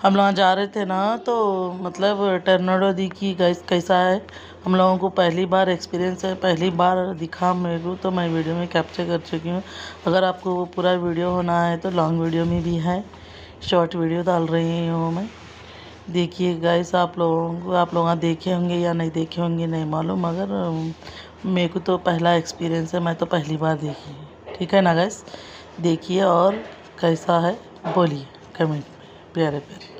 हम लोग जा रहे थे ना, तो मतलब टर्नाडो दिखी गाइस। कैसा है, हम लोगों को पहली बार एक्सपीरियंस है, पहली बार दिखा मेरे को, तो मैं वीडियो में कैप्चर कर चुकी हूँ। अगर आपको वो पूरा वीडियो होना है तो लॉन्ग वीडियो में भी है, शॉर्ट वीडियो डाल रही हूँ मैं। देखिए गाइस, आप लोग देखे होंगे या नहीं देखे होंगे नहीं मालूम, मगर मेरे को तो पहला एक्सपीरियंस है, मैं तो पहली बार देखी है। ठीक है ना गाइस, देखिए और कैसा है बोलिए कमेंट में प्यारे प्यारे।